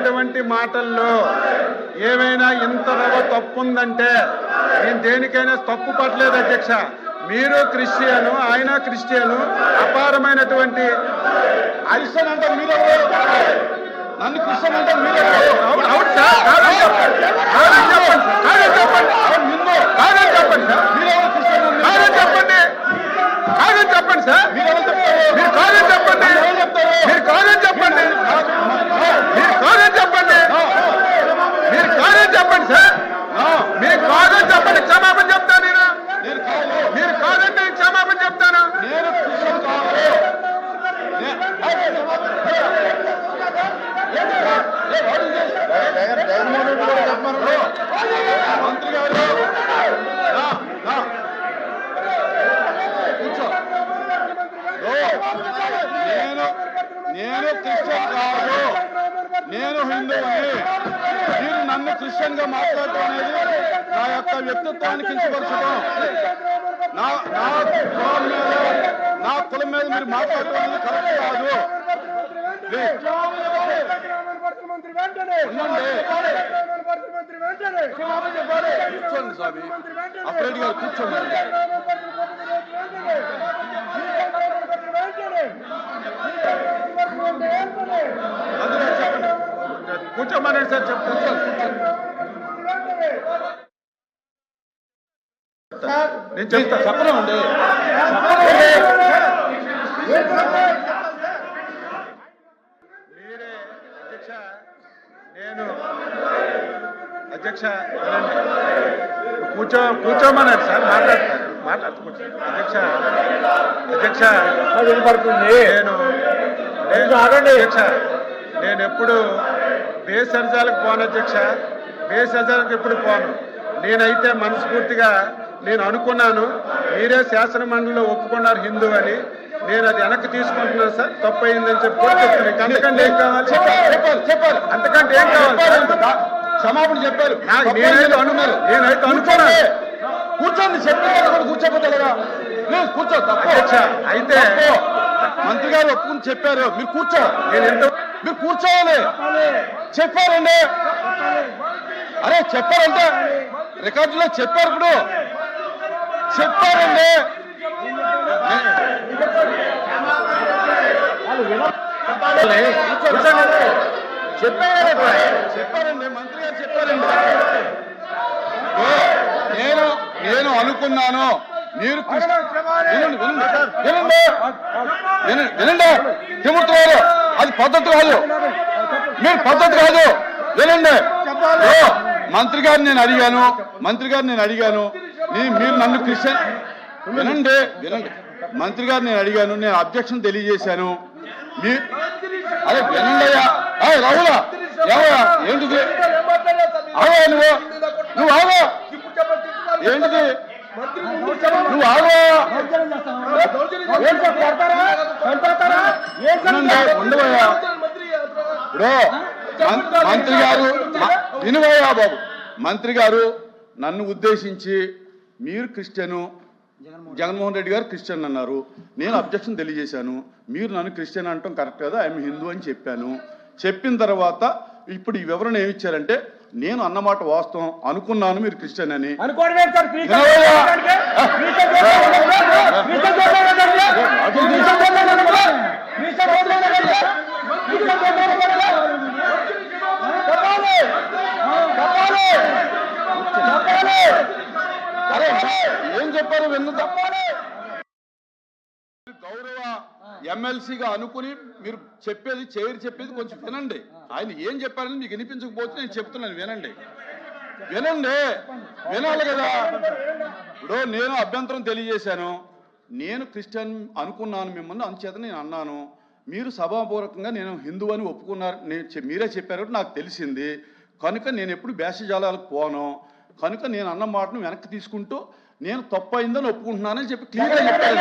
చెప్పినటువంటి మాటల్లో ఏమైనా ఇంతలో తప్పు ఉందంటే నేను దేనికైనా తప్పు పట్టలేదు అధ్యక్ష. మీరు క్రిస్టియను, ఆయన క్రిస్టియను, అపారమైనటువంటి క్రిస్టియన్ అంటే మీరు నన్ను క్రిస్టియన్ అంటే మీరు అవును సార్, కాదని చెప్పండి సార్, కాదని చెప్పండి సార్, కాదని చెప్పండి, కాదని చెప్పండి సార్, మీరు కాదని చెప్పండి, మీరు కాదని చెప్పండి, మీరు కాదని చెప్పండి, మీరు కాదని చెప్పండి సార్, మీరు కాదని చెప్పండి, క్షమాపణ చెప్తాను నేను, మీరు కాదంటే క్షమాపణ చెప్తాను. నేను క్రిస్టియన్ కాదు. జగన్మోహన్ రెడ్డి గారు చెప్పమన్నారు మంత్రి గారు కూర్చో. నేను క్రిస్టియన్ కాదు, నేను హిందువుని. మీరు నన్ను క్రిస్టియన్ గా మాట్లాడటం అనేది నా యొక్క వ్యక్తిత్వాన్ని కించపరచడం, నా కులం మీద మీరు మాట్లాడటం అనేది కరెక్ట్ కాదు. కూర్చోండి స్వామి, అప్రెడ్డి గారు కూర్చోండి. కూర్చోమని సార్ చెప్తాను. నేను చెప్తా, చెప్పలేమండి. మీరే అధ్యక్ష, నేను అధ్యక్ష కూర్చోమన్నారు సార్, మాట్లాడుతూ కూర్చో. అధ్యక్ష వినపడుతుంది. అధ్యక్ష నేను ఎప్పుడు బేసర్జాలకు పోను అధ్యక్ష, బేసర్జాలకు ఎప్పుడు పోను. నేనైతే మనస్ఫూర్తిగా నేను అనుకున్నాను, మీరే శాసన మండలిలో ఒప్పుకున్నారు హిందూ అని, నేను అది వెనక్కి తీసుకుంటున్నాను సార్, తప్పు అయిందని చెప్పి చెప్తున్నాను. అంతకంటే ఏం కావాలి? చెప్పారు అంతకంటే ఏం కావాలి? క్షమాపణ చెప్పారు. నేనైతే అనుకున్నాను. కూర్చోండి, చెప్పారు కూడా కూర్చోపోతారా? ప్లీజ్ కూర్చో. అధ్యక్ష అయితే మంత్రి గారు ఒప్పుకుని చెప్పారు, మీరు కూర్చో. మీరు కూర్చోవాలి. చెప్పారండి, అరే చెప్పారంటే రికార్డులో చెప్పారు. ఇప్పుడు చెప్పారండి, చెప్పారండి, మంత్రి గారు చెప్పారండి. నేను అనుకున్నాను మీరు వినండి తిమ్ముతున్నారు, అది పద్ధతి కాదు, మీరు పద్ధతి కాదు. వినండి, మంత్రి గారిని నేను అడిగాను, మీరు నన్ను క్రిస్టియన్ వినండి, మంత్రి గారు నేను అడిగాను, నేను అబ్జెక్షన్ తెలియజేశాను. అదే వినండి అయ్యా, రావులా ఎవరా ఏంటిది? ఆగా నువ్వు ఆగా, ఏంటిది నువ్వు ఆగా, ఉండవయ్యా. ఇప్పుడు మంత్రి గారు వినువయ్యా బాబు, మంత్రి గారు నన్ను ఉద్దేశించి మీరు క్రిస్టియను, జగన్మోహన్ రెడ్డి గారు క్రిస్టియన్ అన్నారు. నేను అబ్జెక్షన్ తెలియజేశాను. మీరు నన్ను క్రిస్టియన్ అంటాం కరెక్ట్ కదా, ఐఎమ్ హిందూ అని చెప్పాను. చెప్పిన తర్వాత ఇప్పుడు ఈ వివరణ ఏమిచ్చారంటే, నేను అన్నమాట వాస్తవం, అనుకున్నాను మీరు క్రిస్టియన్ అని. ఏం చెప్పారు విన్ను తప్పాలి. గౌరవ ఎమ్మెల్సీగా అనుకుని మీరు చెప్పేది కొంచెం వినండి. ఆయన ఏం చెప్పారని మీకు వినిపించకపోతే నేను చెప్తున్నాను, వినండి వినాలి కదా. ఇప్పుడు నేను అభ్యంతరం తెలియజేశాను, నేను క్రిస్టియన్ అనుకున్నాను మిమ్మల్ని, అందుచేత నేను అన్నాను. మీరు సభాపూర్వకంగా నేను హిందూ అని ఒప్పుకున్నారు, మీరే చెప్పారు నాకు తెలిసింది కనుక నేను ఎప్పుడు భేషజాలాలకు పోను కనుక నేను అన్న మాటను వెనక్కి తీసుకుంటూ నేను తప్పు అయిందని ఒప్పుకుంటున్నానని చెప్పి క్లియర్గా చెప్పాను.